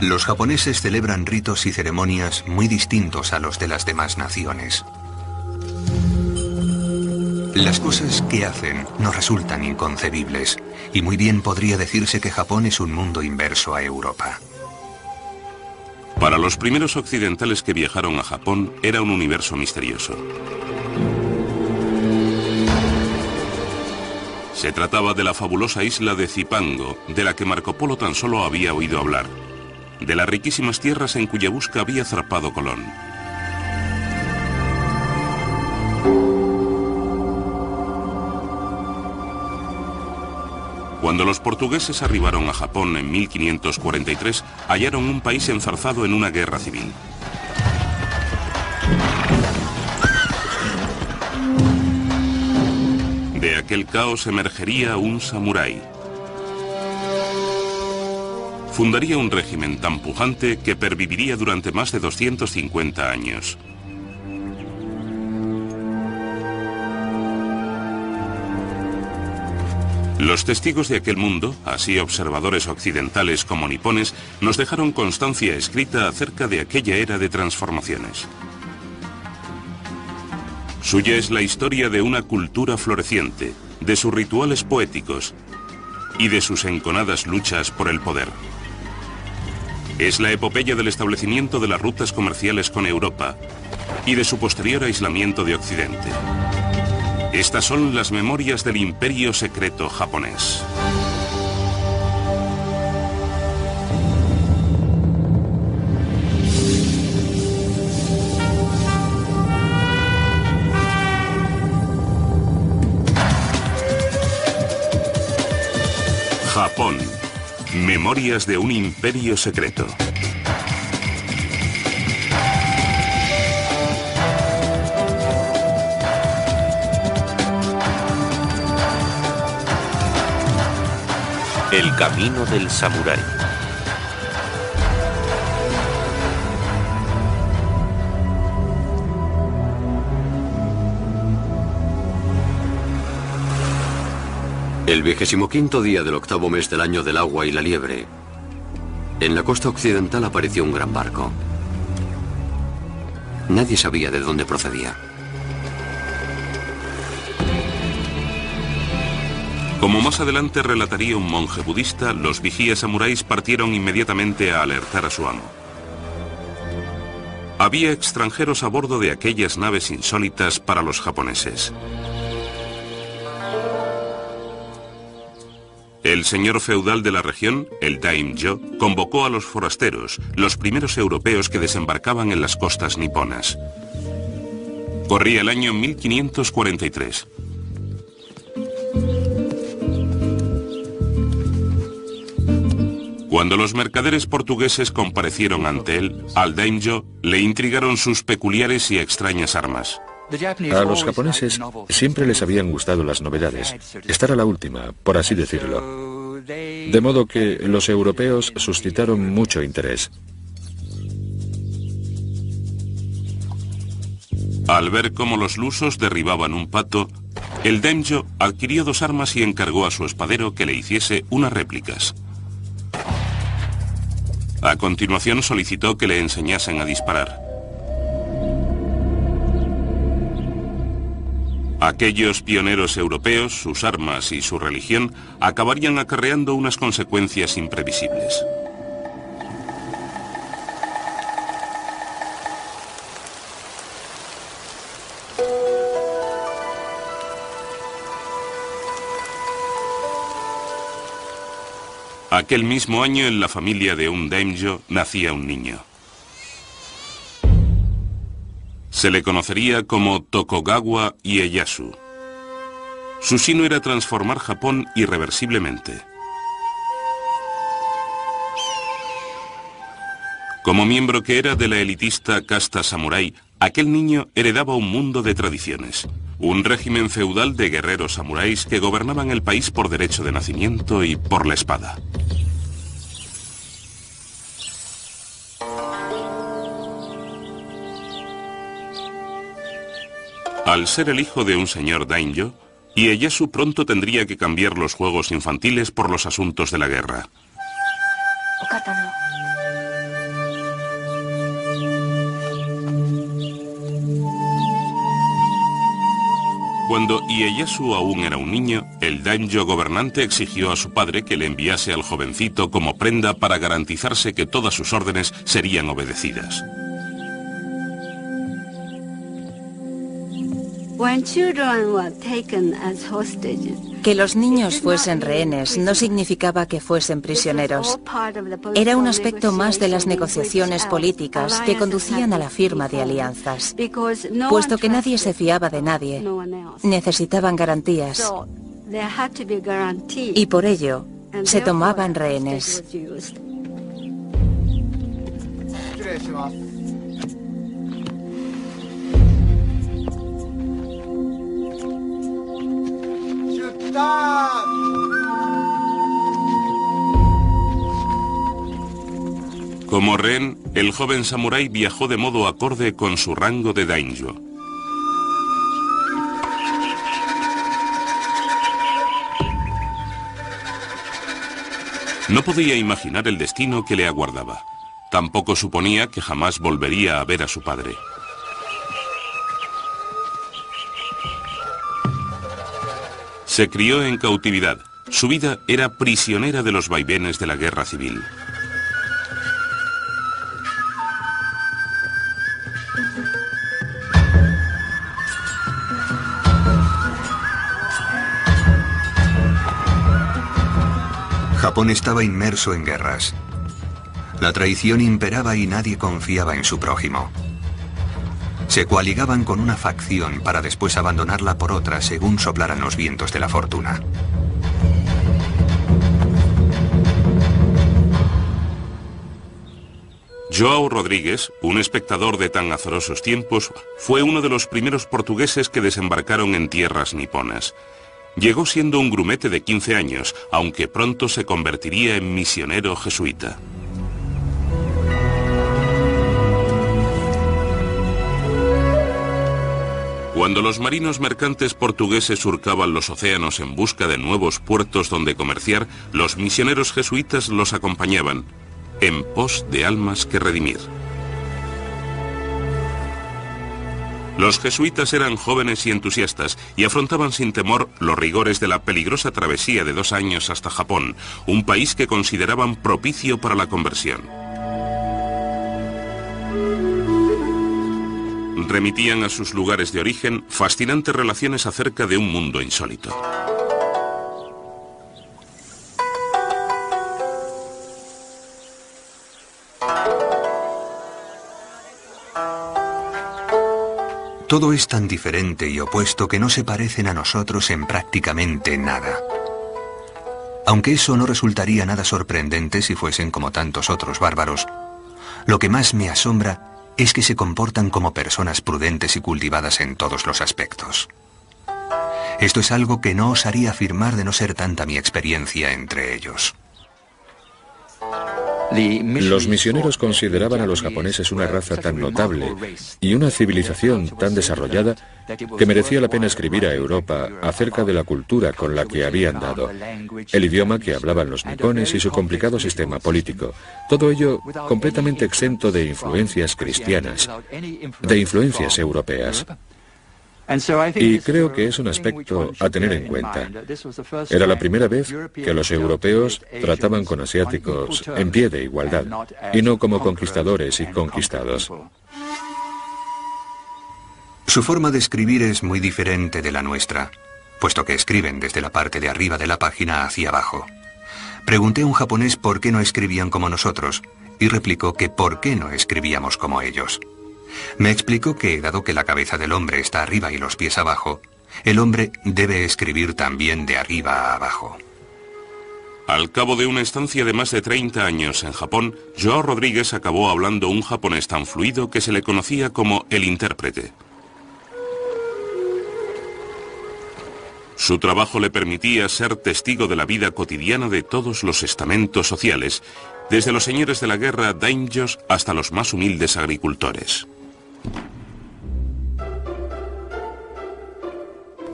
Los japoneses celebran ritos y ceremonias muy distintos a los de las demás naciones. Las cosas que hacen nos resultan inconcebibles, y muy bien podría decirse que Japón es un mundo inverso a Europa. Para los primeros occidentales que viajaron a Japón, era un universo misterioso. Se trataba de la fabulosa isla de Zipango, de la que Marco Polo tan solo había oído hablar, de las riquísimas tierras en cuya busca había zarpado Colón. Cuando los portugueses arribaron a Japón en 1543, hallaron un país enzarzado en una guerra civil. De aquel caos emergería un samurái. Fundaría un régimen tan pujante que perviviría durante más de 250 años. Los testigos de aquel mundo, así observadores occidentales como nipones, nos dejaron constancia escrita acerca de aquella era de transformaciones. Suya es la historia de una cultura floreciente, de sus rituales poéticos y de sus enconadas luchas por el poder. Es la epopeya del establecimiento de las rutas comerciales con Europa y de su posterior aislamiento de Occidente. Estas son las memorias del imperio secreto japonés. Japón. Memorias de un imperio secreto. El camino del samurái. El 25º día del 8º mes del año del agua y la liebre, en la costa occidental apareció un gran barco. Nadie sabía de dónde procedía. Como más adelante relataría un monje budista, los vigías samuráis partieron inmediatamente a alertar a su amo. Había extranjeros a bordo de aquellas naves insólitas para los japoneses. El señor feudal de la región, el daimyo, convocó a los forasteros, los primeros europeos que desembarcaban en las costas niponas. Corría el año 1543. Cuando los mercaderes portugueses comparecieron ante él, al daimyo le intrigaron sus peculiares y extrañas armas. A los japoneses siempre les habían gustado las novedades, estar a la última, por así decirlo. De modo que los europeos suscitaron mucho interés. Al ver cómo los lusos derribaban un pato, el daimyo adquirió dos armas y encargó a su espadero que le hiciese unas réplicas. A continuación solicitó que le enseñasen a disparar. Aquellos pioneros europeos, sus armas y su religión acabarían acarreando unas consecuencias imprevisibles. Aquel mismo año, en la familia de un daimyo, nacía un niño. Se le conocería como Tokugawa Ieyasu. Su sino era transformar Japón irreversiblemente. Como miembro que era de la elitista casta samurái, aquel niño heredaba un mundo de tradiciones. Un régimen feudal de guerreros samuráis que gobernaban el país por derecho de nacimiento y por la espada. Al ser el hijo de un señor daimyo, Ieyasu pronto tendría que cambiar los juegos infantiles por los asuntos de la guerra. Cuando Ieyasu aún era un niño, el daimyo gobernante exigió a su padre que le enviase al jovencito como prenda para garantizarse que todas sus órdenes serían obedecidas. Que los niños fuesen rehenes no significaba que fuesen prisioneros. Era un aspecto más de las negociaciones políticas que conducían a la firma de alianzas. Puesto que nadie se fiaba de nadie, necesitaban garantías. Y por ello, se tomaban rehenes. Como rehén, el joven samurái viajó de modo acorde con su rango de daimyo. No podía imaginar el destino que le aguardaba. Tampoco suponía que jamás volvería a ver a su padre. Se crió en cautividad. Su vida era prisionera de los vaivenes de la guerra civil. Japón estaba inmerso en guerras. La traición imperaba y nadie confiaba en su prójimo. Se coaligaban con una facción para después abandonarla por otra según soplaran los vientos de la fortuna. João Rodríguez, un espectador de tan azarosos tiempos, fue uno de los primeros portugueses que desembarcaron en tierras niponas. Llegó siendo un grumete de 15 años, aunque pronto se convertiría en misionero jesuita. Cuando los marinos mercantes portugueses surcaban los océanos en busca de nuevos puertos donde comerciar, los misioneros jesuitas los acompañaban, en pos de almas que redimir. Los jesuitas eran jóvenes y entusiastas y afrontaban sin temor los rigores de la peligrosa travesía de 2 años hasta Japón, un país que consideraban propicio para la conversión. Remitían a sus lugares de origen fascinantes relaciones acerca de un mundo insólito. Todo es tan diferente y opuesto que no se parecen a nosotros en prácticamente nada. Aunque eso no resultaría nada sorprendente si fuesen como tantos otros bárbaros, lo que más me asombra es que se comportan como personas prudentes y cultivadas en todos los aspectos. Esto es algo que no osaría afirmar de no ser tanta mi experiencia entre ellos. Los misioneros consideraban a los japoneses una raza tan notable y una civilización tan desarrollada que merecía la pena escribir a Europa acerca de la cultura con la que habían dado, el idioma que hablaban los nipones y su complicado sistema político. Todo ello completamente exento de influencias cristianas, de influencias europeas. Y creo que es un aspecto a tener en cuenta. Era la primera vez que los europeos trataban con asiáticos en pie de igualdad, y no como conquistadores y conquistados. Su forma de escribir es muy diferente de la nuestra, puesto que escriben desde la parte de arriba de la página hacia abajo. Pregunté a un japonés por qué no escribían como nosotros, y replicó que por qué no escribíamos como ellos. Me explicó que, dado que la cabeza del hombre está arriba y los pies abajo, el hombre debe escribir también de arriba a abajo. Al cabo de una estancia de más de 30 años en Japón, João Rodríguez acabó hablando un japonés tan fluido que se le conocía como el intérprete. Su trabajo le permitía ser testigo de la vida cotidiana de todos los estamentos sociales, desde los señores de la guerra daimyos hasta los más humildes agricultores.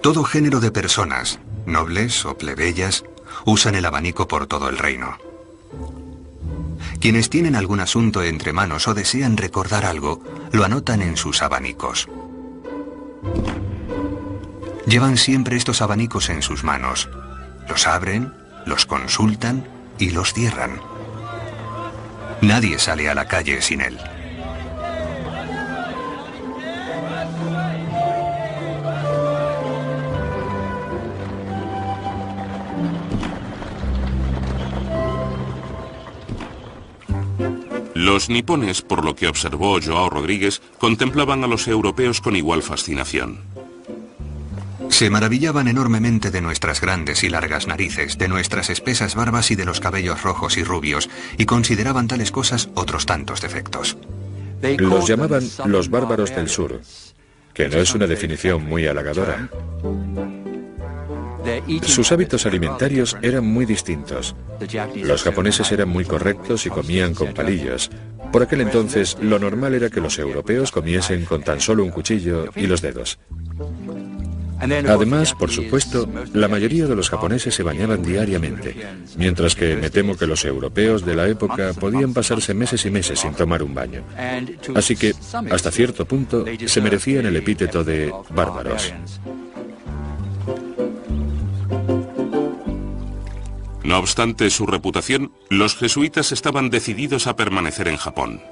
Todo género de personas, nobles o plebeyas, usan el abanico por todo el reino. Quienes tienen algún asunto entre manos o desean recordar algo, lo anotan en sus abanicos. Llevan siempre estos abanicos en sus manos. Los abren, los consultan y los cierran. Nadie sale a la calle sin él. Los nipones, por lo que observó Joao Rodríguez, contemplaban a los europeos con igual fascinación. Se maravillaban enormemente de nuestras grandes y largas narices, de nuestras espesas barbas y de los cabellos rojos y rubios, y consideraban tales cosas otros tantos defectos. Los llamaban los bárbaros del sur, que no es una definición muy halagadora. Sus hábitos alimentarios eran muy distintos. Los japoneses eran muy correctos y comían con palillos. Por aquel entonces, lo normal era que los europeos comiesen con tan solo un cuchillo y los dedos. Además, por supuesto, la mayoría de los japoneses se bañaban diariamente, mientras que me temo que los europeos de la época podían pasarse meses y meses sin tomar un baño. Así que, hasta cierto punto, se merecían el epíteto de bárbaros. No obstante su reputación, los jesuitas estaban decididos a permanecer en Japón.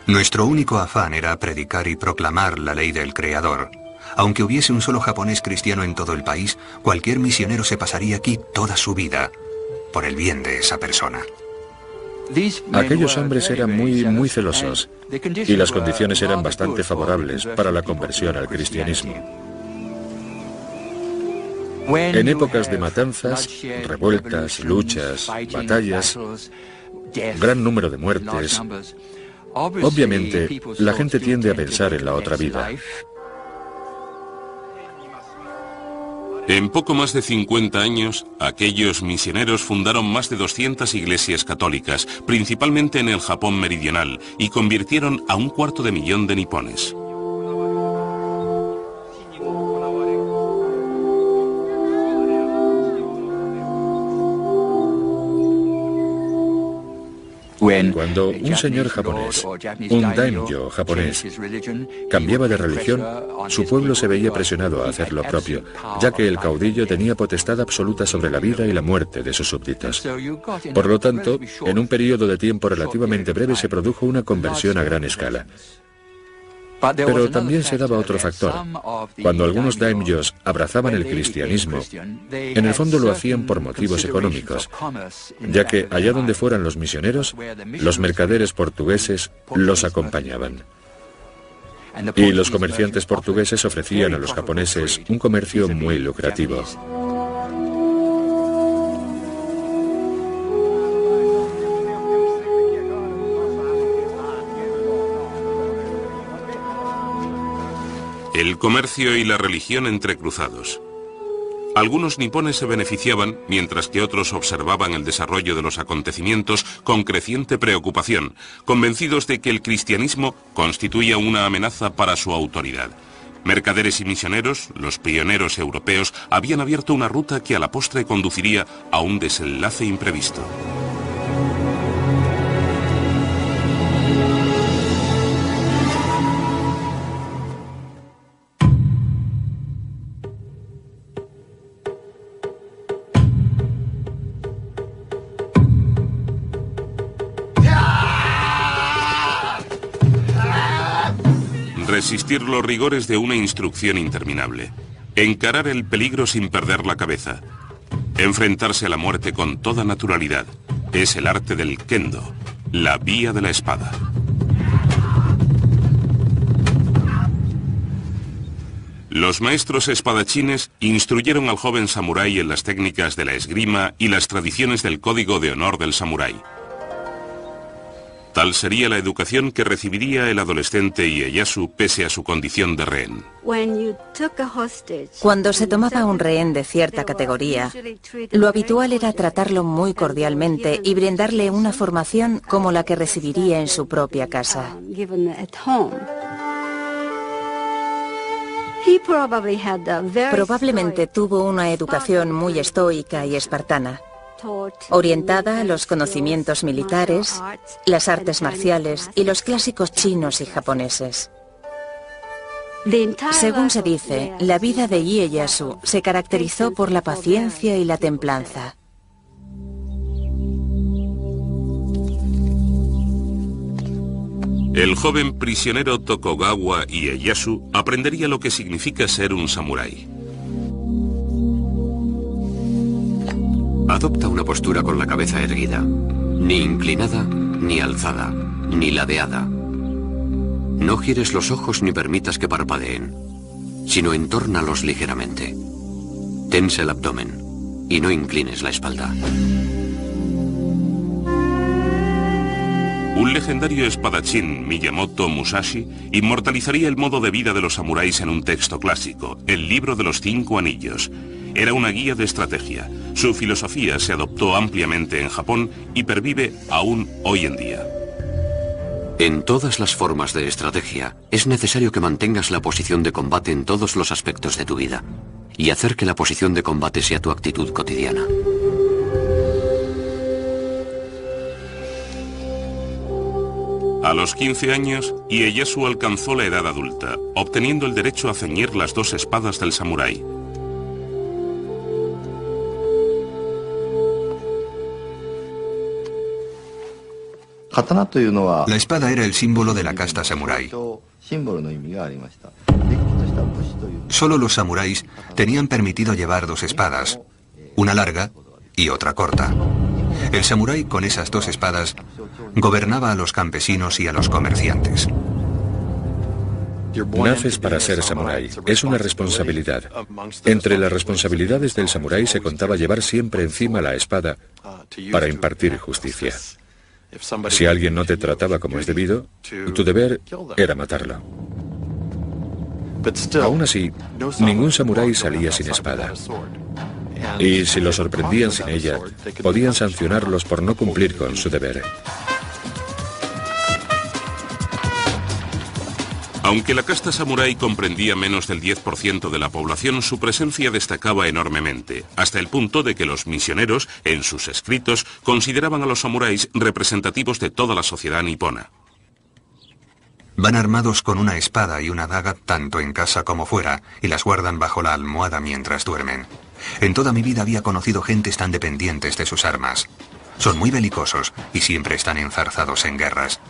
Nuestro único afán era predicar y proclamar la ley del Creador. Aunque hubiese un solo japonés cristiano en todo el país, cualquier misionero se pasaría aquí toda su vida, por el bien de esa persona. Aquellos hombres eran muy celosos, y las condiciones eran bastante favorables para la conversión al cristianismo. En épocas de matanzas, revueltas, luchas, batallas, gran número de muertes, obviamente la gente tiende a pensar en la otra vida. En poco más de 50 años, aquellos misioneros fundaron más de 200 iglesias católicas, principalmente en el Japón meridional, y convirtieron a 250.000 de nipones. Cuando un señor japonés, un daimyo japonés, cambiaba de religión, su pueblo se veía presionado a hacer lo propio, ya que el caudillo tenía potestad absoluta sobre la vida y la muerte de sus súbditos. Por lo tanto, en un periodo de tiempo relativamente breve se produjo una conversión a gran escala. Pero también se daba otro factor. Cuando algunos daimyos abrazaban el cristianismo, en el fondo lo hacían por motivos económicos, ya que allá donde fueran los misioneros, los mercaderes portugueses los acompañaban. Y los comerciantes portugueses ofrecían a los japoneses un comercio muy lucrativo. El comercio y la religión entrecruzados. Algunos nipones se beneficiaban, mientras que otros observaban el desarrollo de los acontecimientos con creciente preocupación, convencidos de que el cristianismo constituía una amenaza para su autoridad. Mercaderes y misioneros, los pioneros europeos, habían abierto una ruta que a la postre conduciría a un desenlace imprevisto. Resistir los rigores de una instrucción interminable. Encarar el peligro sin perder la cabeza. Enfrentarse a la muerte con toda naturalidad. Es el arte del kendo, la vía de la espada. Los maestros espadachines instruyeron al joven samurái en las técnicas de la esgrima y las tradiciones del código de honor del samurái. Tal sería la educación que recibiría el adolescente Ieyasu pese a su condición de rehén. Cuando se tomaba un rehén de cierta categoría, lo habitual era tratarlo muy cordialmente y brindarle una formación como la que recibiría en su propia casa. Probablemente Probablemente tuvo una educación muy estoica y espartana. orientada a los conocimientos militares, las artes marciales y los clásicos chinos y japoneses. Según se dice, la vida de Ieyasu se caracterizó por la paciencia y la templanza. El joven prisionero Tokugawa Ieyasu aprendería lo que significa ser un samurái. Adopta una postura con la cabeza erguida, ni inclinada ni alzada, ni ladeada. No gires los ojos ni permitas que parpadeen, sino entórnalos ligeramente. Tensa el abdomen y no inclines la espalda. Un legendario espadachín, Miyamoto Musashi, inmortalizaría el modo de vida de los samuráis en un texto clásico, el Libro de los 5 Anillos. Era una guía de estrategia. Su filosofía se adoptó ampliamente en Japón y pervive aún hoy en día. En todas las formas de estrategia, es necesario que mantengas la posición de combate en todos los aspectos de tu vida y hacer que la posición de combate sea tu actitud cotidiana. A los 15 años, Ieyasu alcanzó la edad adulta, obteniendo el derecho a ceñir las 2 espadas del samurái. La espada era el símbolo de la casta samurái. Solo los samuráis tenían permitido llevar 2 espadas, una larga y otra corta. El samurái con esas 2 espadas gobernaba a los campesinos y a los comerciantes. Naces para ser samurái. Es una responsabilidad. Entre las responsabilidades del samurái se contaba llevar siempre encima la espada para impartir justicia. Si alguien no te trataba como es debido, tu deber era matarlo. Aún así, ningún samurái salía sin espada. Y si lo sorprendían sin ella, podían sancionarlos por no cumplir con su deber. Aunque la casta samurái comprendía menos del 10% de la población, su presencia destacaba enormemente, hasta el punto de que los misioneros, en sus escritos, consideraban a los samuráis representativos de toda la sociedad nipona. Van armados con una espada y una daga tanto en casa como fuera, y las guardan bajo la almohada mientras duermen. En toda mi vida había conocido gentes tan dependientes de sus armas. Son muy belicosos y siempre están enzarzados en guerras.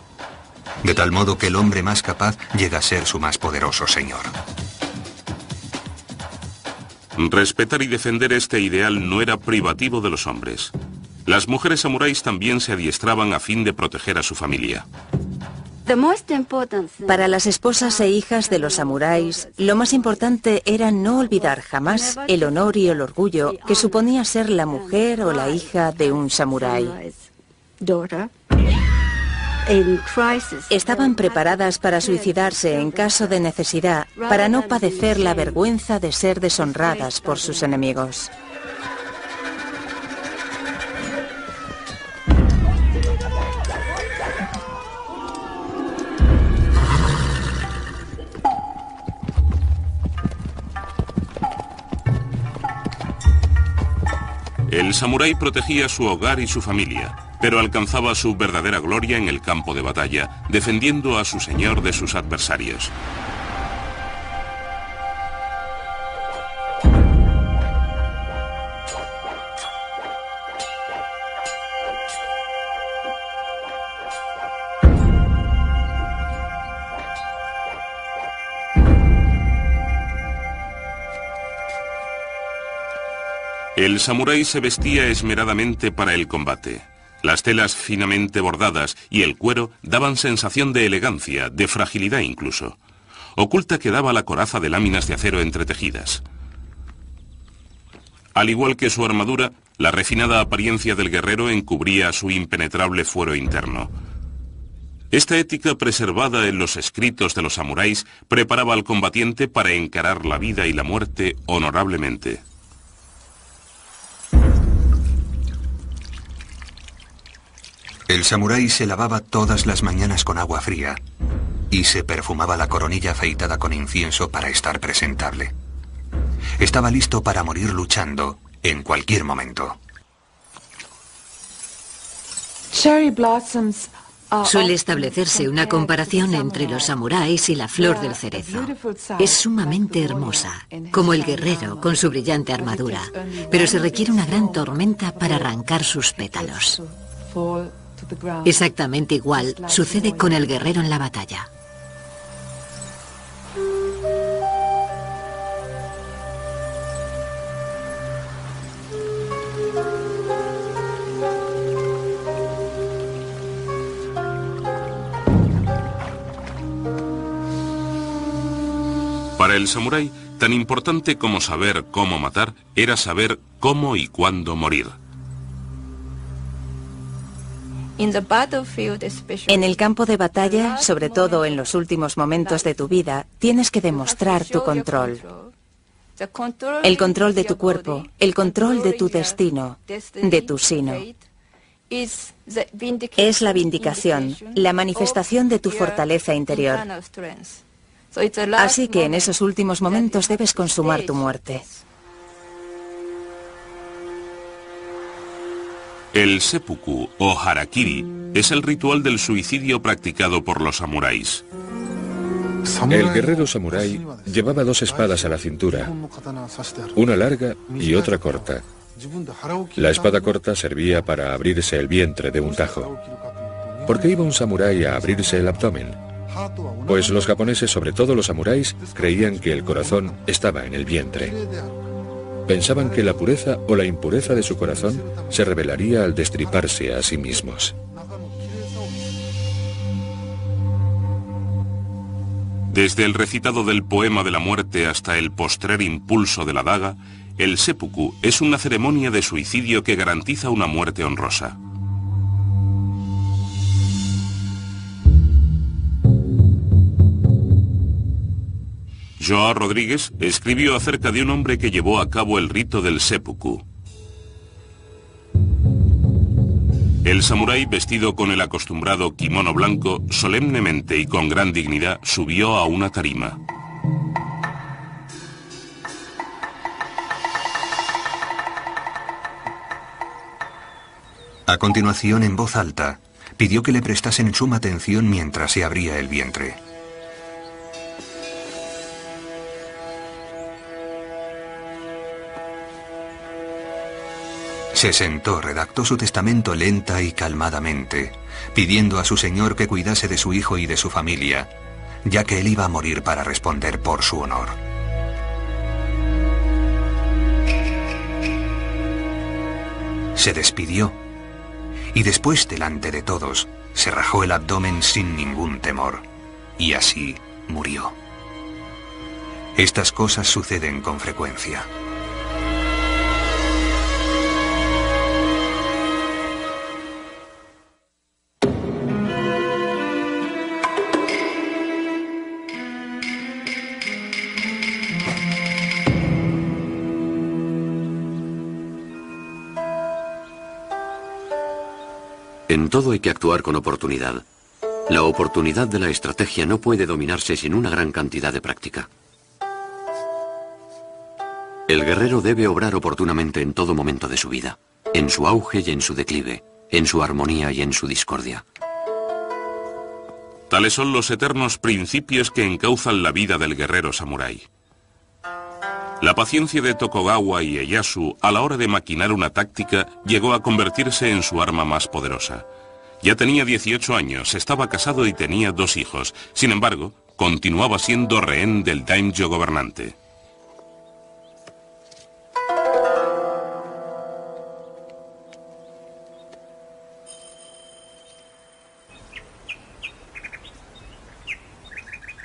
De tal modo que el hombre más capaz llega a ser su más poderoso señor. Respetar y defender este ideal no era privativo de los hombres. Las mujeres samuráis también se adiestraban a fin de proteger a su familia. Para las esposas e hijas de los samuráis, lo más importante era no olvidar jamás el honor y el orgullo que suponía ser la mujer o la hija de un samurái. Estaban preparadas para suicidarse en caso de necesidad, para no padecer la vergüenza de ser deshonradas por sus enemigos. El samurái protegía su hogar y su familia, pero alcanzaba su verdadera gloria en el campo de batalla, defendiendo a su señor de sus adversarios. El samurái se vestía esmeradamente para el combate. Las telas finamente bordadas y el cuero daban sensación de elegancia, de fragilidad incluso. Oculta quedaba la coraza de láminas de acero entretejidas. Al igual que su armadura, la refinada apariencia del guerrero encubría su impenetrable fuero interno. Esta ética preservada en los escritos de los samuráis preparaba al combatiente para encarar la vida y la muerte honorablemente. El samurái se lavaba todas las mañanas con agua fría y se perfumaba la coronilla afeitada con incienso para estar presentable. Estaba listo para morir luchando en cualquier momento. Suele establecerse una comparación entre los samuráis y la flor del cerezo. Es sumamente hermosa, como el guerrero con su brillante armadura, pero se requiere una gran tormenta para arrancar sus pétalos. Exactamente igual sucede con el guerrero en la batalla. Para el samurái, tan importante como saber cómo matar, era saber cómo y cuándo morir. En el campo de batalla, sobre todo en los últimos momentos de tu vida, tienes que demostrar tu control. El control de tu cuerpo, el control de tu destino, de tu sino. Es la vindicación, la manifestación de tu fortaleza interior. Así que en esos últimos momentos debes consumar tu muerte. El seppuku o harakiri es el ritual del suicidio practicado por los samuráis. El guerrero samurái llevaba dos espadas a la cintura, una larga y otra corta. La espada corta servía para abrirse el vientre de un tajo. ¿Por qué iba un samurái a abrirse el abdomen? Pues los japoneses, sobre todo los samuráis, creían que el corazón estaba en el vientre. Pensaban que la pureza o la impureza de su corazón se revelaría al destriparse a sí mismos. Desde el recitado del poema de la muerte hasta el postrer impulso de la daga, el seppuku es una ceremonia de suicidio que garantiza una muerte honrosa. João Rodrigues escribió acerca de un hombre que llevó a cabo el rito del seppuku. El samurái, vestido con el acostumbrado kimono blanco, solemnemente y con gran dignidad subió a una tarima. A continuación, en voz alta, pidió que le prestasen suma atención mientras se abría el vientre. Se sentó, redactó su testamento lenta y calmadamente, pidiendo a su señor que cuidase de su hijo y de su familia, ya que él iba a morir para responder por su honor. Se despidió, y después, delante de todos, se rajó el abdomen sin ningún temor, y así murió. Estas cosas suceden con frecuencia. En todo hay que actuar con oportunidad. La oportunidad de la estrategia no puede dominarse sin una gran cantidad de práctica. El guerrero debe obrar oportunamente en todo momento de su vida, en su auge y en su declive, en su armonía y en su discordia. Tales son los eternos principios que encauzan la vida del guerrero samurái. La paciencia de Tokugawa Ieyasu a la hora de maquinar una táctica llegó a convertirse en su arma más poderosa. Ya tenía 18 años, estaba casado y tenía 2 hijos. Sin embargo, continuaba siendo rehén del daimyo gobernante.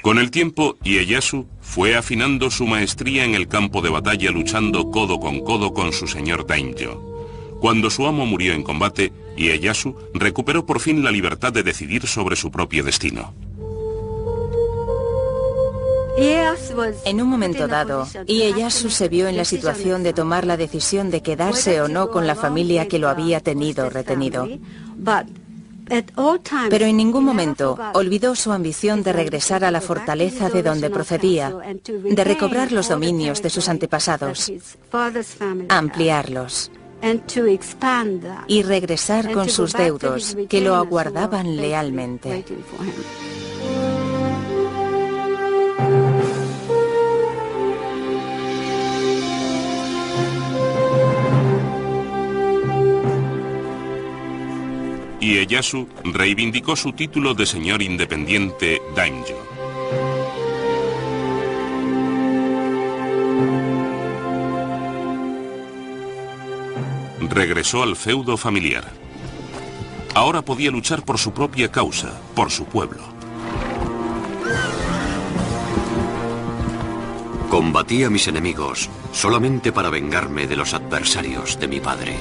Con el tiempo, Ieyasu fue afinando su maestría en el campo de batalla luchando codo con su señor daimyo. Cuando su amo murió en combate, Ieyasu recuperó por fin la libertad de decidir sobre su propio destino. En un momento dado, Ieyasu se vio en la situación de tomar la decisión de quedarse o no con la familia que lo había tenido retenido. Pero en ningún momento olvidó su ambición de regresar a la fortaleza de donde procedía, de recobrar los dominios de sus antepasados, ampliarlos. y regresar con sus deudos, que lo aguardaban lealmente. Ieyasu reivindicó su título de señor independiente daimyo. Regresó al feudo familiar. Ahora podía luchar por su propia causa, por su pueblo. Combatí a mis enemigos solamente para vengarme de los adversarios de mi padre.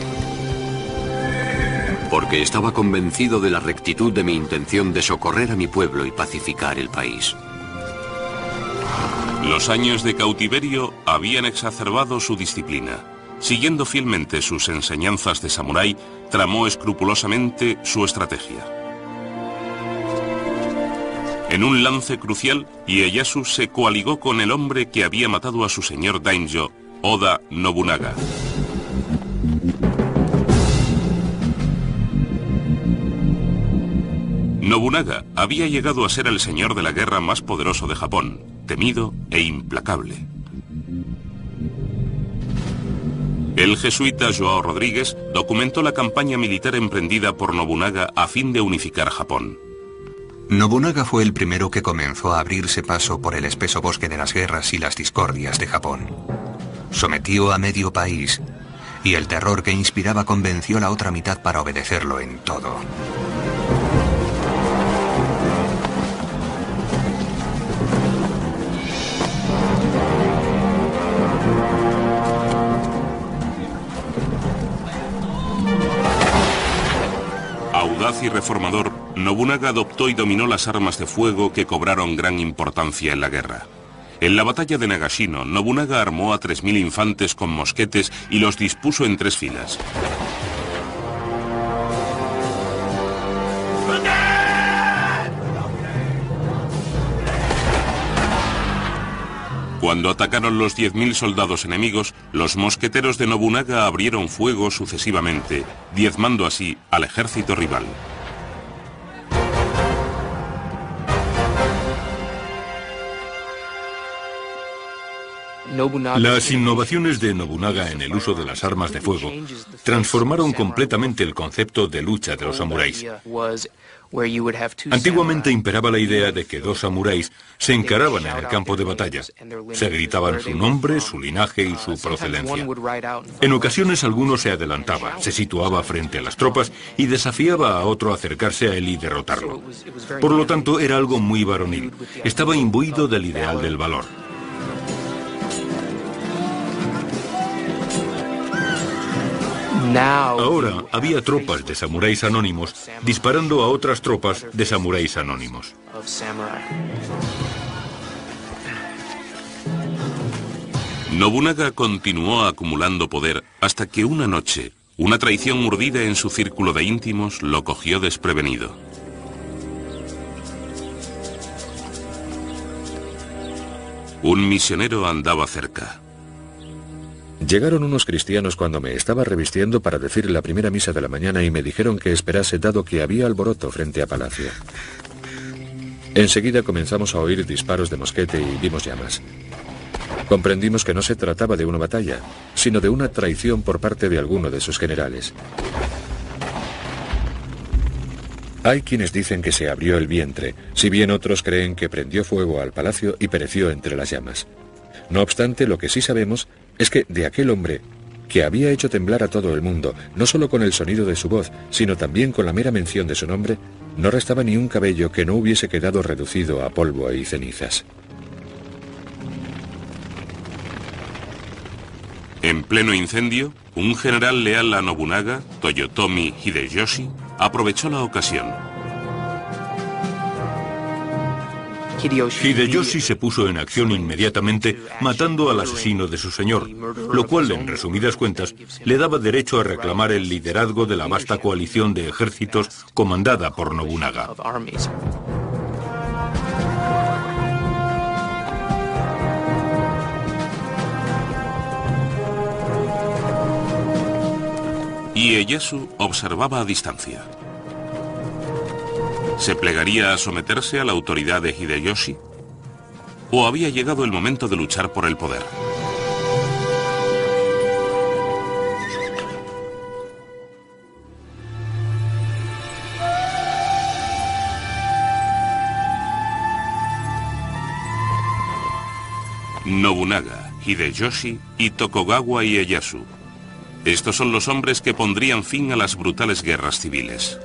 Porque estaba convencido de la rectitud de mi intención de socorrer a mi pueblo y pacificar el país. Los años de cautiverio habían exacerbado su disciplina. Siguiendo fielmente sus enseñanzas de samurái, tramó escrupulosamente su estrategia. En un lance crucial, Ieyasu se coaligó con el hombre que había matado a su señor daimyo, Oda Nobunaga. Nobunaga había llegado a ser el señor de la guerra más poderoso de Japón, temido e implacable. El jesuita João Rodríguez documentó la campaña militar emprendida por Nobunaga a fin de unificar Japón. Nobunaga fue el primero que comenzó a abrirse paso por el espeso bosque de las guerras y las discordias de Japón. Sometió a medio país y el terror que inspiraba convenció a la otra mitad para obedecerlo en todo. Audaz y reformador, Nobunaga adoptó y dominó las armas de fuego que cobraron gran importancia en la guerra. En la batalla de Nagashino, Nobunaga armó a 3000 infantes con mosquetes y los dispuso en 3 filas. Cuando atacaron los 10.000 soldados enemigos, los mosqueteros de Nobunaga abrieron fuego sucesivamente, diezmando así al ejército rival. Las innovaciones de Nobunaga en el uso de las armas de fuego transformaron completamente el concepto de lucha de los samuráis. Antiguamente imperaba la idea de que 2 samuráis se encaraban en el campo de batalla. Se gritaban su nombre, su linaje y su procedencia. En ocasiones alguno se adelantaba, se situaba frente a las tropas y desafiaba a otro a acercarse a él y derrotarlo. Por lo tanto, era algo muy varonil. Estaba imbuido del ideal del valor. Ahora había tropas de samuráis anónimos disparando a otras tropas de samuráis anónimos. Nobunaga continuó acumulando poder hasta que una noche, una traición urdida en su círculo de íntimos lo cogió desprevenido. Un misionero andaba cerca. Llegaron unos cristianos cuando me estaba revistiendo para decir la primera misa de la mañana y me dijeron que esperase dado que había alboroto frente a palacio. Enseguida comenzamos a oír disparos de mosquete y vimos llamas. Comprendimos que no se trataba de una batalla, sino de una traición por parte de alguno de sus generales. Hay quienes dicen que se abrió el vientre, si bien otros creen que prendió fuego al palacio y pereció entre las llamas. No obstante, lo que sí sabemos es que de aquel hombre, que había hecho temblar a todo el mundo, no solo con el sonido de su voz, sino también con la mera mención de su nombre, no restaba ni un cabello que no hubiese quedado reducido a polvo y cenizas. En pleno incendio, un general leal a Nobunaga, Toyotomi Hideyoshi, aprovechó la ocasión. Hideyoshi se puso en acción inmediatamente, matando al asesino de su señor, lo cual, en resumidas cuentas, le daba derecho a reclamar el liderazgo de la vasta coalición de ejércitos comandada por Nobunaga. Ieyasu observaba a distancia. ¿Se plegaría a someterse a la autoridad de Hideyoshi? ¿O había llegado el momento de luchar por el poder? Nobunaga, Hideyoshi y Tokugawa Ieyasu. Estos son los hombres que pondrían fin a las brutales guerras civiles.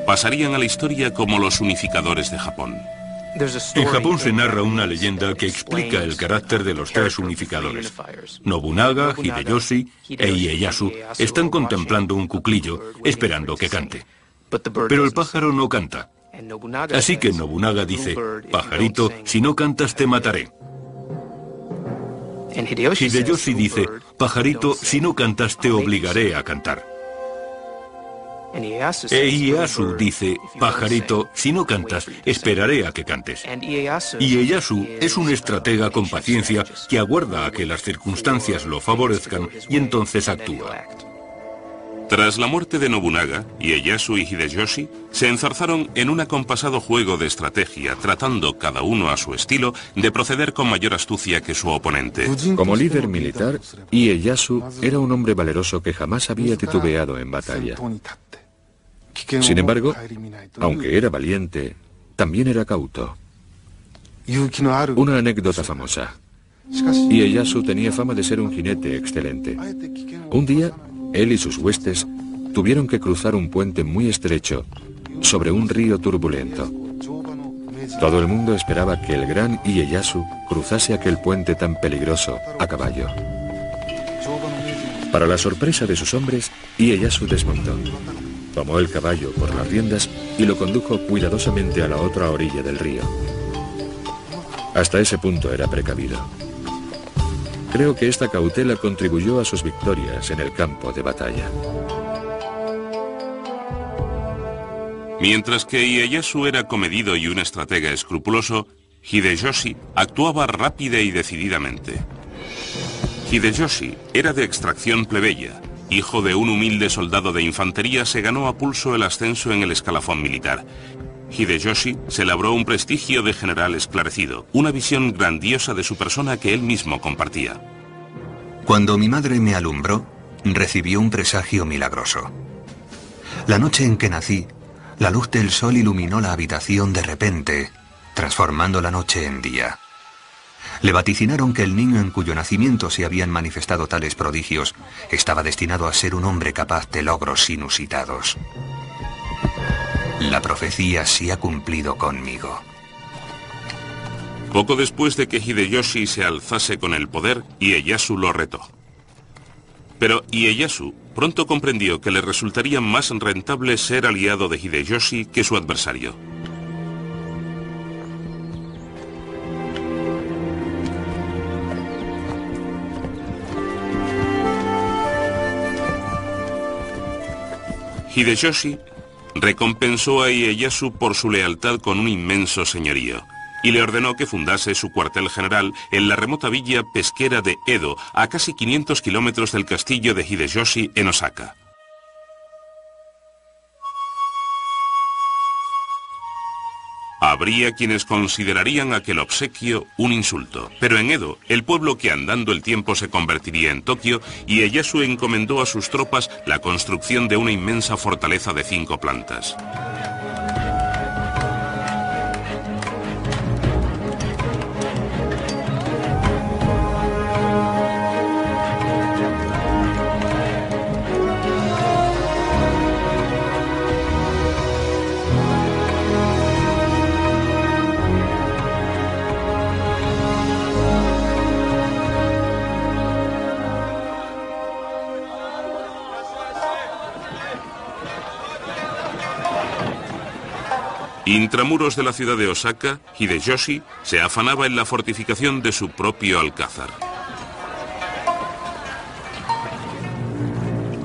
Pasarían a la historia como los unificadores de Japón. En Japón se narra una leyenda que explica el carácter de los tres unificadores. Nobunaga, Hideyoshi e Ieyasu están contemplando un cuclillo, esperando que cante. Pero el pájaro no canta. Así que Nobunaga dice: pajarito, si no cantas te mataré. Hideyoshi dice: pajarito, si no cantas te obligaré a cantar. E Ieyasu dice: pajarito, si no cantas, esperaré a que cantes. Y Ieyasu es un estratega con paciencia que aguarda a que las circunstancias lo favorezcan y entonces actúa. Tras la muerte de Nobunaga, Ieyasu y Hideyoshi se enzarzaron en un acompasado juego de estrategia, tratando cada uno a su estilo de proceder con mayor astucia que su oponente. Como líder militar, Ieyasu era un hombre valeroso que jamás había titubeado en batalla. Sin embargo, aunque era valiente, también era cauto. Una anécdota famosa. Ieyasu tenía fama de ser un jinete excelente. Un día, él y sus huestes tuvieron que cruzar un puente muy estrecho sobre un río turbulento. Todo el mundo esperaba que el gran Ieyasu cruzase aquel puente tan peligroso a caballo. Para la sorpresa de sus hombres, Ieyasu desmontó. Tomó el caballo por las riendas y lo condujo cuidadosamente a la otra orilla del río. Hasta ese punto era precavido. Creo que esta cautela contribuyó a sus victorias en el campo de batalla. Mientras que Ieyasu era comedido y un estratega escrupuloso, Hideyoshi actuaba rápida y decididamente. Hideyoshi era de extracción plebeya. Hijo de un humilde soldado de infantería, se ganó a pulso el ascenso en el escalafón militar. Hideyoshi se labró un prestigio de general esclarecido, una visión grandiosa de su persona que él mismo compartía. Cuando mi madre me alumbró, recibió un presagio milagroso. La noche en que nací, la luz del sol iluminó la habitación de repente, transformando la noche en día. Le vaticinaron que el niño en cuyo nacimiento se habían manifestado tales prodigios estaba destinado a ser un hombre capaz de logros inusitados. La profecía se ha cumplido conmigo. Poco después de que Hideyoshi se alzase con el poder, Ieyasu lo retó. Pero Ieyasu pronto comprendió que le resultaría más rentable ser aliado de Hideyoshi que su adversario. Hideyoshi recompensó a Ieyasu por su lealtad con un inmenso señorío y le ordenó que fundase su cuartel general en la remota villa pesquera de Edo, a casi 500 kilómetros del castillo de Hideyoshi en Osaka. Habría quienes considerarían aquel obsequio un insulto, pero en Edo, el pueblo que andando el tiempo se convertiría en Tokio, Ieyasu encomendó a sus tropas la construcción de una inmensa fortaleza de 5 plantas. Intramuros de la ciudad de Osaka, Hideyoshi se afanaba en la fortificación de su propio alcázar.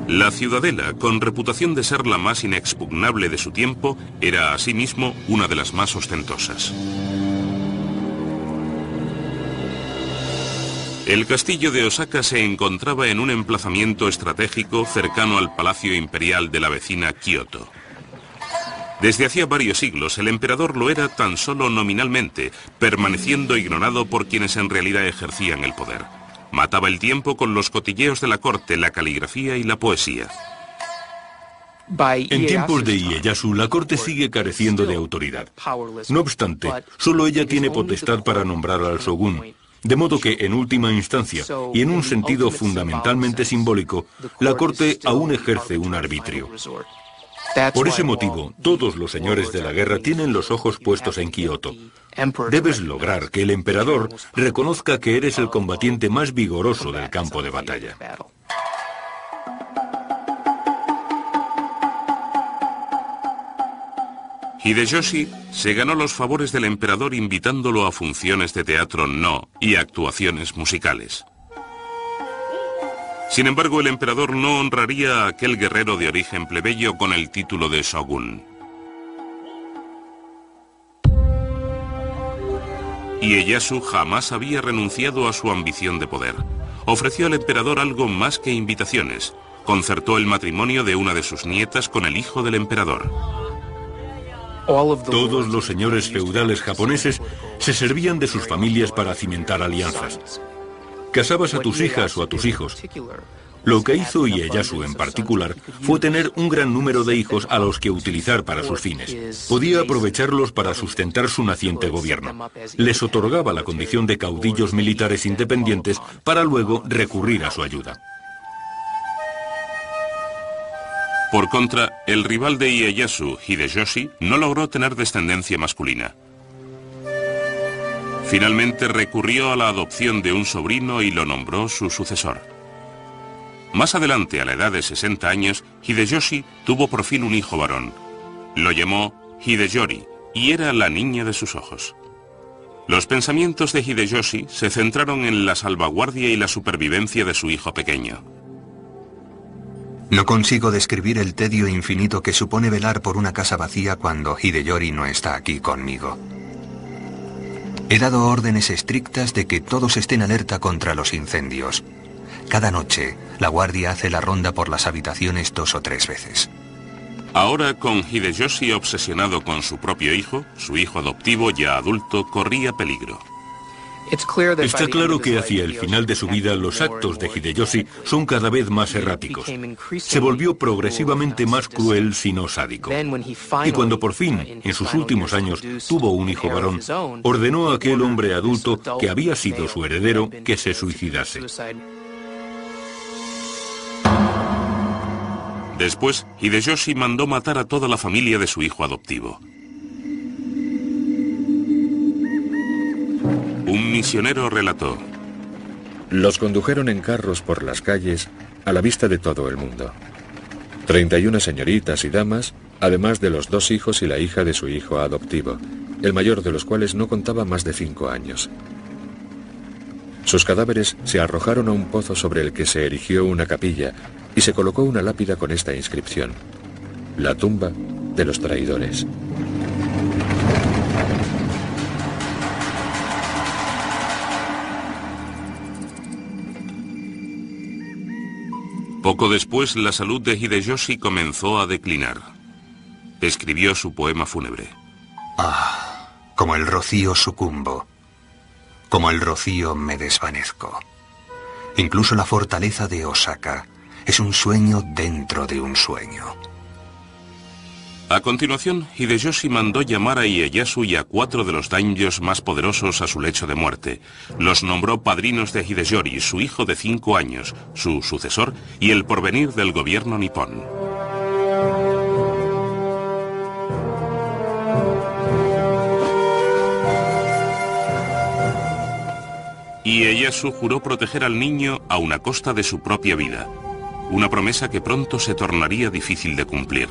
La ciudadela, con reputación de ser la más inexpugnable de su tiempo, era asimismo una de las más ostentosas. El castillo de Osaka se encontraba en un emplazamiento estratégico cercano al Palacio Imperial de la vecina Kioto. Desde hacía varios siglos el emperador lo era tan solo nominalmente, permaneciendo ignorado por quienes en realidad ejercían el poder. Mataba el tiempo con los cotilleos de la corte, la caligrafía y la poesía. En tiempos de Ieyasu, la corte sigue careciendo de autoridad. No obstante, solo ella tiene potestad para nombrar al shogun, de modo que, en última instancia, y en un sentido fundamentalmente simbólico, la corte aún ejerce un arbitrio. Por ese motivo, todos los señores de la guerra tienen los ojos puestos en Kioto. Debes lograr que el emperador reconozca que eres el combatiente más vigoroso del campo de batalla. Hideyoshi se ganó los favores del emperador invitándolo a funciones de teatro no y actuaciones musicales. Sin embargo, el emperador no honraría a aquel guerrero de origen plebeyo con el título de shogun. Ieyasu jamás había renunciado a su ambición de poder. Ofreció al emperador algo más que invitaciones. Concertó el matrimonio de una de sus nietas con el hijo del emperador. Todos los señores feudales japoneses se servían de sus familias para cimentar alianzas. Casabas a tus hijas o a tus hijos. Lo que hizo Ieyasu en particular fue tener un gran número de hijos a los que utilizar para sus fines. Podía aprovecharlos para sustentar su naciente gobierno. Les otorgaba la condición de caudillos militares independientes para luego recurrir a su ayuda. Por contra, el rival de Ieyasu, Hideyoshi, no logró tener descendencia masculina. Finalmente recurrió a la adopción de un sobrino y lo nombró su sucesor. Más adelante, a la edad de 60 años, Hideyoshi tuvo por fin un hijo varón. Lo llamó Hideyori y era la niña de sus ojos. Los pensamientos de Hideyoshi se centraron en la salvaguardia y la supervivencia de su hijo pequeño. No consigo describir el tedio infinito que supone velar por una casa vacía cuando Hideyori no está aquí conmigo. He dado órdenes estrictas de que todos estén alerta contra los incendios. Cada noche, la guardia hace la ronda por las habitaciones 2 o 3 veces. Ahora, con Hideyoshi obsesionado con su propio hijo, su hijo adoptivo ya adulto corría peligro. Está claro que hacia el final de su vida los actos de Hideyoshi son cada vez más erráticos. Se volvió progresivamente más cruel, si no sádico. Y cuando por fin, en sus últimos años, tuvo un hijo varón, ordenó a aquel hombre adulto que había sido su heredero que se suicidase. Después, Hideyoshi mandó matar a toda la familia de su hijo adoptivo. Un misionero relató: los condujeron en carros por las calles a la vista de todo el mundo. 31 señoritas y damas, además de los 2 hijos y la hija de su hijo adoptivo, el mayor de los cuales no contaba más de 5 años. Sus cadáveres se arrojaron a un pozo sobre el que se erigió una capilla y se colocó una lápida con esta inscripción: la tumba de los traidores. Poco después, la salud de Hideyoshi comenzó a declinar. Escribió su poema fúnebre. Ah, como el rocío sucumbo, como el rocío me desvanezco. Incluso la fortaleza de Osaka es un sueño dentro de un sueño. A continuación, Hideyoshi mandó llamar a Ieyasu y a 4 de los daimyos más poderosos a su lecho de muerte. Los nombró padrinos de Hideyori, su hijo de 5 años, su sucesor y el porvenir del gobierno nipón. Ieyasu juró proteger al niño aun a costa de su propia vida, una promesa que pronto se tornaría difícil de cumplir.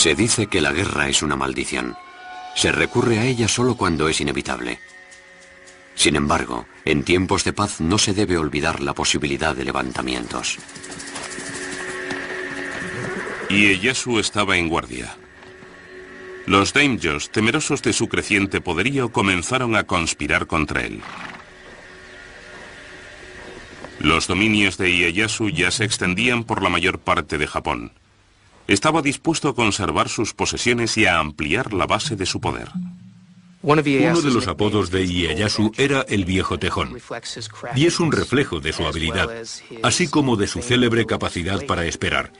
Se dice que la guerra es una maldición. Se recurre a ella solo cuando es inevitable. Sin embargo, en tiempos de paz no se debe olvidar la posibilidad de levantamientos. Ieyasu estaba en guardia. Los daimyos, temerosos de su creciente poderío, comenzaron a conspirar contra él. Los dominios de Ieyasu ya se extendían por la mayor parte de Japón. Estaba dispuesto a conservar sus posesiones y a ampliar la base de su poder. Uno de los apodos de Ieyasu era el Viejo Tejón, y es un reflejo de su habilidad, así como de su célebre capacidad para esperar.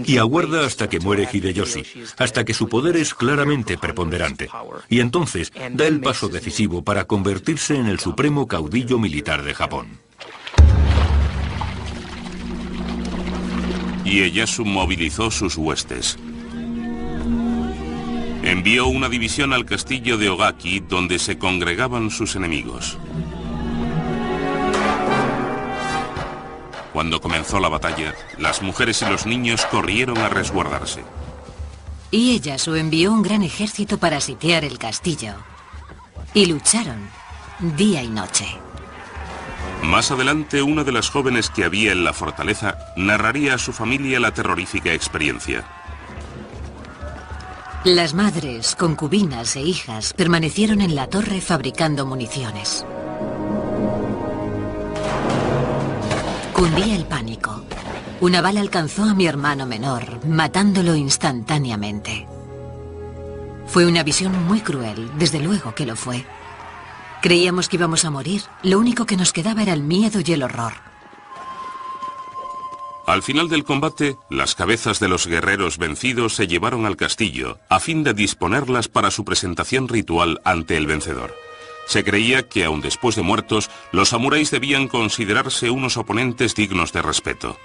Y aguarda hasta que muere Hideyoshi, hasta que su poder es claramente preponderante. Y entonces da el paso decisivo para convertirse en el supremo caudillo militar de Japón. Ieyasu movilizó sus huestes. Envió una división al castillo de Ogaki, donde se congregaban sus enemigos. Cuando comenzó la batalla, las mujeres y los niños corrieron a resguardarse. Ieyasu envió un gran ejército para sitiar el castillo. Y lucharon día y noche. Más adelante, una de las jóvenes que había en la fortaleza narraría a su familia la terrorífica experiencia. Las madres, concubinas e hijas permanecieron en la torre fabricando municiones. Cundía el pánico. Una bala alcanzó a mi hermano menor, matándolo instantáneamente. Fue una visión muy cruel, desde luego que lo fue. Creíamos que íbamos a morir. Lo único que nos quedaba era el miedo y el horror. Al final del combate, las cabezas de los guerreros vencidos se llevaron al castillo, a fin de disponerlas para su presentación ritual ante el vencedor. Se creía que, aun después de muertos, los samuráis debían considerarse unos oponentes dignos de respeto.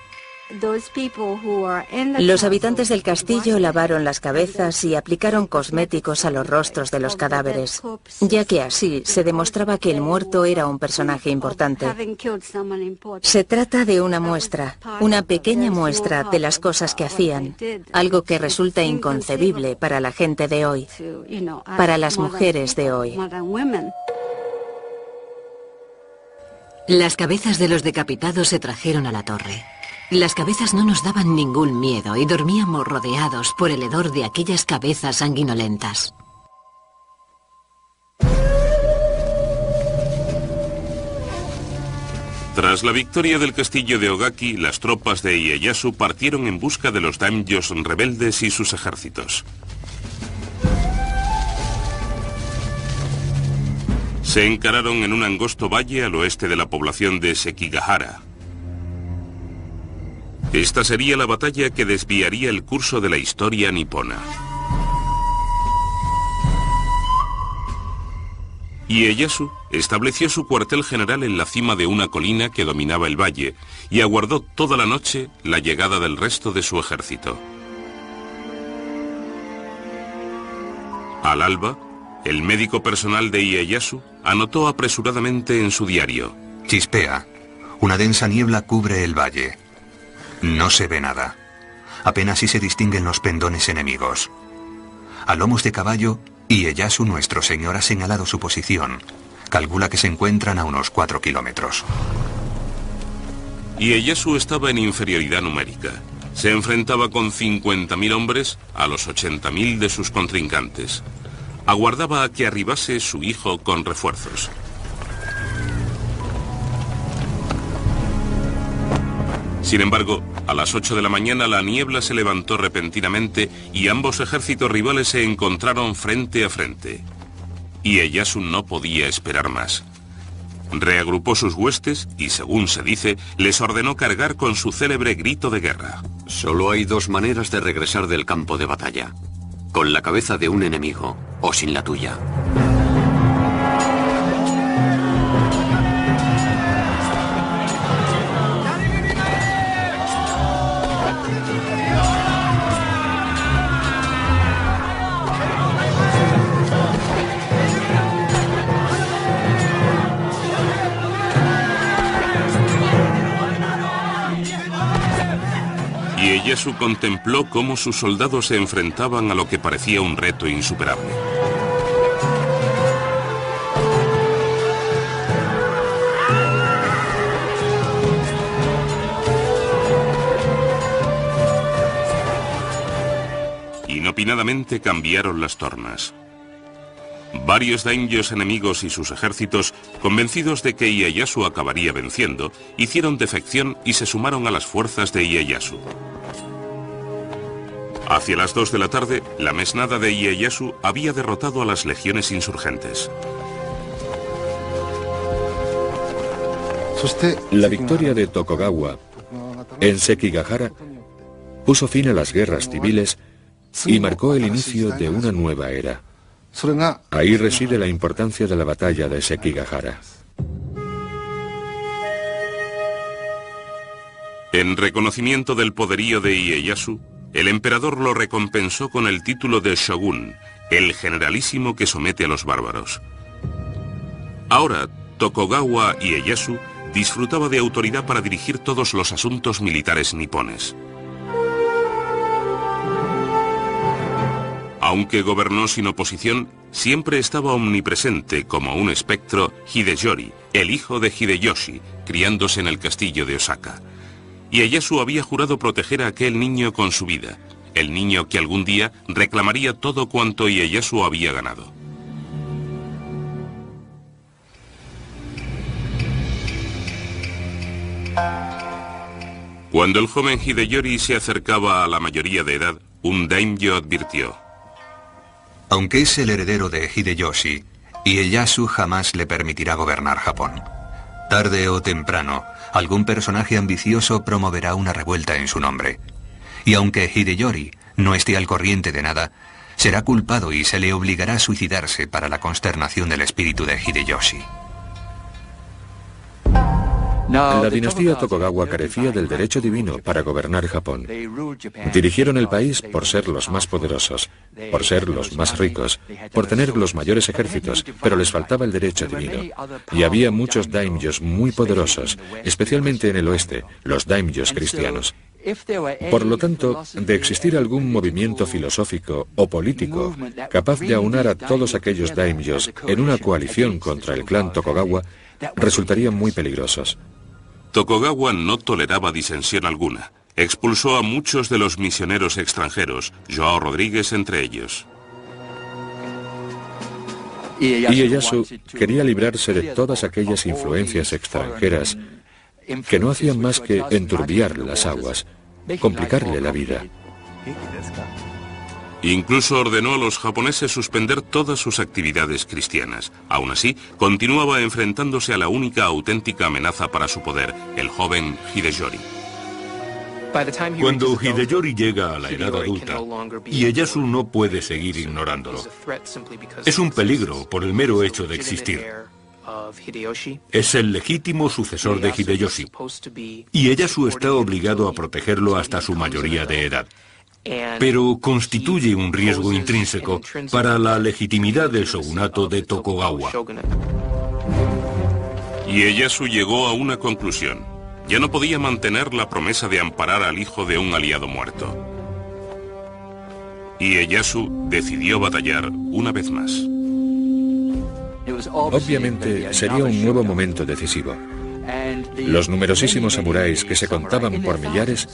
Los habitantes del castillo lavaron las cabezas y aplicaron cosméticos a los rostros de los cadáveres, ya que así se demostraba que el muerto era un personaje importante. Se trata de una muestra, una pequeña muestra de las cosas que hacían, algo que resulta inconcebible para la gente de hoy, para las mujeres de hoy. Las cabezas de los decapitados se trajeron a la torre. Las cabezas no nos daban ningún miedo y dormíamos rodeados por el hedor de aquellas cabezas sanguinolentas. Tras la victoria del castillo de Ogaki, las tropas de Ieyasu partieron en busca de los daimyos rebeldes y sus ejércitos. Se encararon en un angosto valle al oeste de la población de Sekigahara. Esta sería la batalla que desviaría el curso de la historia nipona. Ieyasu estableció su cuartel general en la cima de una colina que dominaba el valle y aguardó toda la noche la llegada del resto de su ejército. Al alba, el médico personal de Ieyasu anotó apresuradamente en su diario: Chispea. Una densa niebla cubre el valle. No se ve nada. Apenas si se distinguen los pendones enemigos. A lomos de caballo, Ieyasu, nuestro señor, ha señalado su posición. Calcula que se encuentran a unos 4 kilómetros. Ieyasu estaba en inferioridad numérica. Se enfrentaba con 50.000 hombres a los 80.000 de sus contrincantes. Aguardaba a que arribase su hijo con refuerzos. Sin embargo, a las 8 de la mañana la niebla se levantó repentinamente y ambos ejércitos rivales se encontraron frente a frente. Ieyasu no podía esperar más. Reagrupó sus huestes y, según se dice, les ordenó cargar con su célebre grito de guerra. Solo hay dos maneras de regresar del campo de batalla: con la cabeza de un enemigo o sin la tuya. Ieyasu contempló cómo sus soldados se enfrentaban a lo que parecía un reto insuperable. Inopinadamente cambiaron las tornas. Varios daimyos enemigos y sus ejércitos, convencidos de que Ieyasu acabaría venciendo, hicieron defección y se sumaron a las fuerzas de Ieyasu. Hacia las 2 de la tarde, la mesnada de Ieyasu había derrotado a las legiones insurgentes. La victoria de Tokugawa en Sekigahara puso fin a las guerras civiles y marcó el inicio de una nueva era. Ahí reside la importancia de la batalla de Sekigahara. En reconocimiento del poderío de Ieyasu, el emperador lo recompensó con el título de Shogun, el generalísimo que somete a los bárbaros. Ahora, Tokugawa Ieyasu disfrutaba de autoridad para dirigir todos los asuntos militares nipones. Aunque gobernó sin oposición, siempre estaba omnipresente como un espectro Hideyori, el hijo de Hideyoshi, criándose en el castillo de Osaka. Ieyasu había jurado proteger a aquel niño con su vida, el niño que algún día reclamaría todo cuanto Ieyasu había ganado. Cuando el joven Hideyori se acercaba a la mayoría de edad, un daimyo advirtió: aunque es el heredero de Hideyoshi, Ieyasu jamás le permitirá gobernar Japón. Tarde o temprano, algún personaje ambicioso promoverá una revuelta en su nombre. Y aunque Hideyori no esté al corriente de nada, será culpado y se le obligará a suicidarse para la consternación del espíritu de Hideyoshi. La dinastía Tokugawa carecía del derecho divino para gobernar Japón. Dirigieron el país por ser los más poderosos, por ser los más ricos, por tener los mayores ejércitos, pero les faltaba el derecho divino. Y había muchos daimyos muy poderosos, especialmente en el oeste, los daimyos cristianos. Por lo tanto, de existir algún movimiento filosófico o político capaz de aunar a todos aquellos daimyos en una coalición contra el clan Tokugawa, resultarían muy peligrosos. Tokugawa no toleraba disensión alguna. Expulsó a muchos de los misioneros extranjeros, João Rodríguez entre ellos. Ieyasu quería librarse de todas aquellas influencias extranjeras que no hacían más que enturbiar las aguas, complicarle la vida. Incluso ordenó a los japoneses suspender todas sus actividades cristianas. Aún así, continuaba enfrentándose a la única auténtica amenaza para su poder, el joven Hideyori. Cuando Hideyori llega a la edad adulta, Ieyasu no puede seguir ignorándolo. Es un peligro por el mero hecho de existir. Es el legítimo sucesor de Hideyoshi. Ieyasu está obligado a protegerlo hasta su mayoría de edad. Pero constituye un riesgo intrínseco para la legitimidad del shogunato de Tokugawa. Ieyasu llegó a una conclusión. Ya no podía mantener la promesa de amparar al hijo de un aliado muerto. Ieyasu decidió batallar una vez más. Obviamente sería un nuevo momento decisivo. Los numerosísimos samuráis, que se contaban por millares,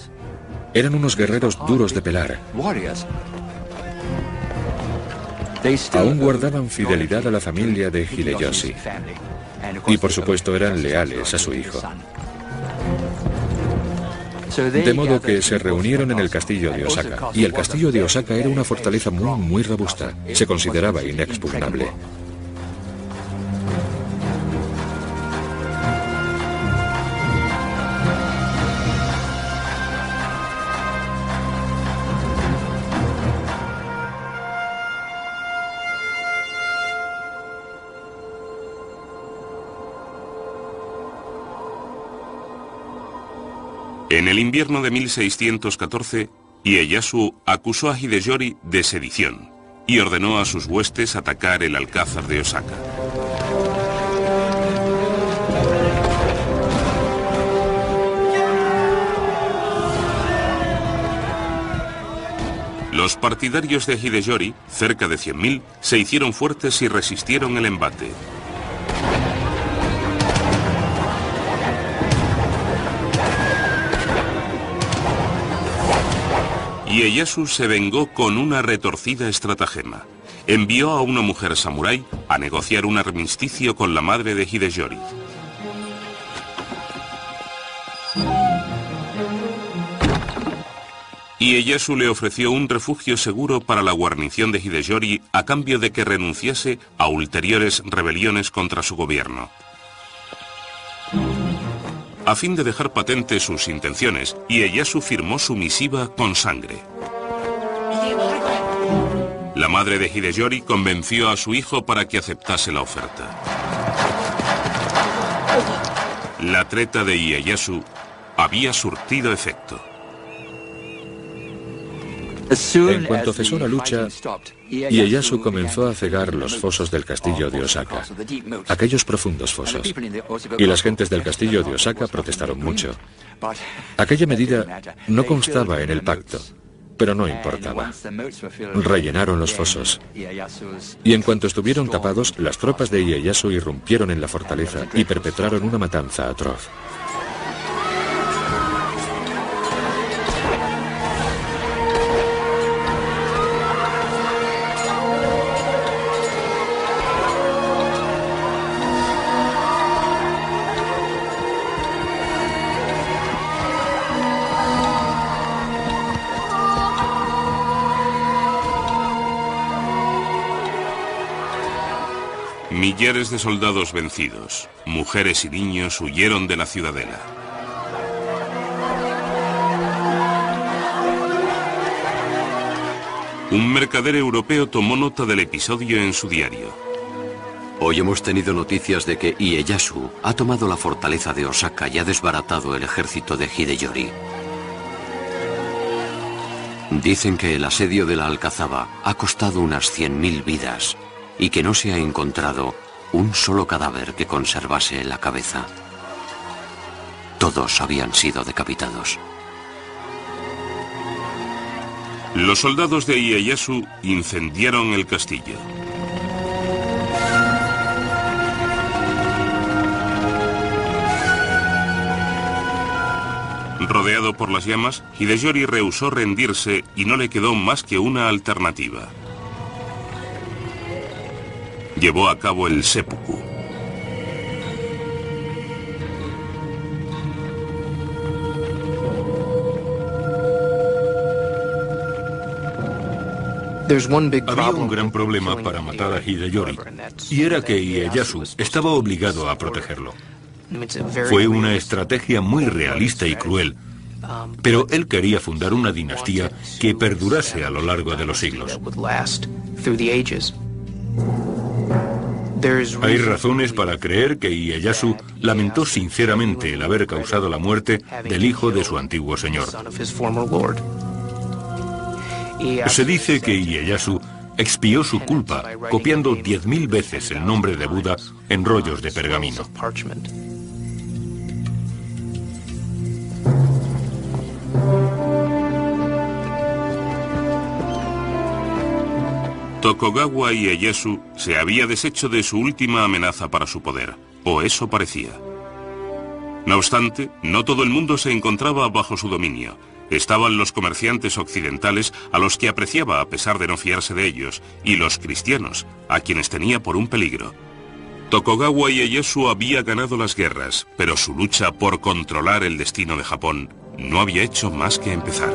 eran unos guerreros duros de pelar. Aún guardaban fidelidad a la familia de Hideyoshi. Y por supuesto eran leales a su hijo. De modo que se reunieron en el castillo de Osaka. Y el castillo de Osaka era una fortaleza muy robusta. Se consideraba inexpugnable. En el invierno de 1614, Ieyasu acusó a Hideyori de sedición y ordenó a sus huestes atacar el alcázar de Osaka. partidarios de Hideyori, cerca de 100.000, se hicieron fuertes y resistieron el embate. Ieyasu se vengó con una retorcida estratagema. Envió a una mujer samurái a negociar un armisticio con la madre de Hideyori. Ieyasu le ofreció un refugio seguro para la guarnición de Hideyori a cambio de que renunciase a ulteriores rebeliones contra su gobierno. A fin de dejar patentes sus intenciones, Ieyasu firmó su misiva con sangre. La madre de Hideyori convenció a su hijo para que aceptase la oferta. La treta de Ieyasu había surtido efecto. En cuanto cesó la lucha, Ieyasu comenzó a cegar los fosos del castillo de Osaka, aquellos profundos fosos, y las gentes del castillo de Osaka protestaron mucho. Aquella medida no constaba en el pacto, pero no importaba. Rellenaron los fosos, y en cuanto estuvieron tapados, las tropas de Ieyasu irrumpieron en la fortaleza y perpetraron una matanza atroz. Millares de soldados vencidos, mujeres y niños huyeron de la ciudadela. Un mercader europeo tomó nota del episodio en su diario. Hoy hemos tenido noticias de que Ieyasu ha tomado la fortaleza de Osaka y ha desbaratado el ejército de Hideyori. Dicen que el asedio de la Alcazaba ha costado unas 100.000 vidas y que no se ha encontrado un solo cadáver que conservase la cabeza. Todos habían sido decapitados. Los soldados de Ieyasu incendiaron el castillo. Rodeado por las llamas, Hideyori rehusó rendirse y no le quedó más que una alternativa. Llevó a cabo el seppuku. Había un gran problema para matar a Hideyori, y era que Ieyasu estaba obligado a protegerlo. Fue una estrategia muy realista y cruel, pero él quería fundar una dinastía que perdurase a lo largo de los siglos. Hay razones para creer que Ieyasu lamentó sinceramente el haber causado la muerte del hijo de su antiguo señor. Se dice que Ieyasu expió su culpa copiando 10.000 veces el nombre de Buda en rollos de pergamino. Tokugawa Ieyasu se había deshecho de su última amenaza para su poder, o eso parecía. No obstante, no todo el mundo se encontraba bajo su dominio. Estaban los comerciantes occidentales, a los que apreciaba a pesar de no fiarse de ellos, y los cristianos, a quienes tenía por un peligro. Tokugawa Ieyasu había ganado las guerras, pero su lucha por controlar el destino de Japón no había hecho más que empezar.